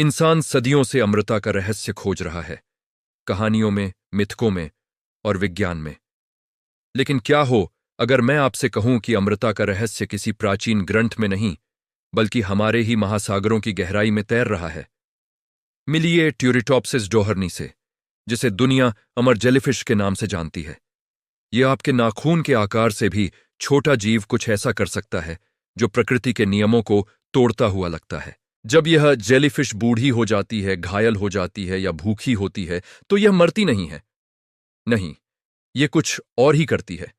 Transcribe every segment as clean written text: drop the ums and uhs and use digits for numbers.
इंसान सदियों से अमृता का रहस्य खोज रहा है, कहानियों में, मिथकों में और विज्ञान में। लेकिन क्या हो अगर मैं आपसे कहूं कि अमृता का रहस्य किसी प्राचीन ग्रंथ में नहीं, बल्कि हमारे ही महासागरों की गहराई में तैर रहा है। मिलिए ट्यूरिटॉप्सिस डोहरनी से, जिसे दुनिया अमर जेलीफिश के नाम से जानती है। यह आपके नाखून के आकार से भी छोटा जीव कुछ ऐसा कर सकता है जो प्रकृति के नियमों को तोड़ता हुआ लगता है। जब यह जेलीफिश बूढ़ी हो जाती है, घायल हो जाती है या भूखी होती है, तो यह मरती नहीं है। नहीं, यह कुछ और ही करती है।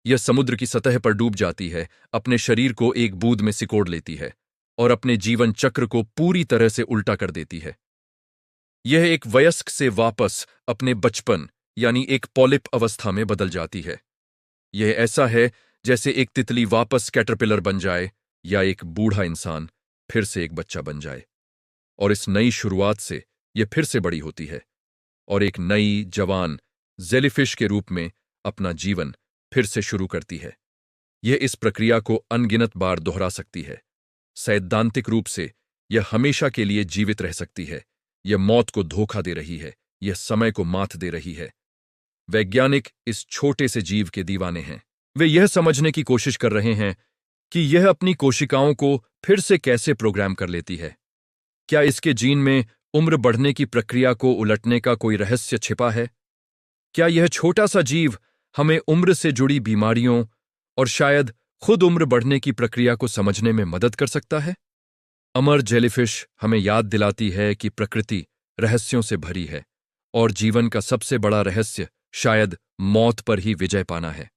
यह समुद्र की सतह पर डूब जाती है, अपने शरीर को एक बूंद में सिकोड़ लेती है और अपने जीवन चक्र को पूरी तरह से उल्टा कर देती है। यह एक वयस्क से वापस अपने बचपन यानी एक पॉलिप अवस्था में बदल जाती है। यह ऐसा है जैसे एक तितली वापस कैटरपिलर बन जाए या एक बूढ़ा इंसान फिर से एक बच्चा बन जाए। और इस नई शुरुआत से यह फिर से बड़ी होती है और एक नई जवान जेलीफिश के रूप में अपना जीवन फिर से शुरू करती है। यह इस प्रक्रिया को अनगिनत बार दोहरा सकती है। सैद्धांतिक रूप से यह हमेशा के लिए जीवित रह सकती है। यह मौत को धोखा दे रही है, यह समय को मात दे रही है। वैज्ञानिक इस छोटे से जीव के दीवाने हैं। वे यह समझने की कोशिश कर रहे हैं कि यह अपनी कोशिकाओं को फिर से कैसे प्रोग्राम कर लेती है। क्या इसके जीन में उम्र बढ़ने की प्रक्रिया को उलटने का कोई रहस्य छिपा है? क्या यह छोटा सा जीव हमें उम्र से जुड़ी बीमारियों और शायद खुद उम्र बढ़ने की प्रक्रिया को समझने में मदद कर सकता है? अमर जेलीफिश हमें याद दिलाती है कि प्रकृति रहस्यों से भरी है और जीवन का सबसे बड़ा रहस्य शायद मौत पर ही विजय पाना है।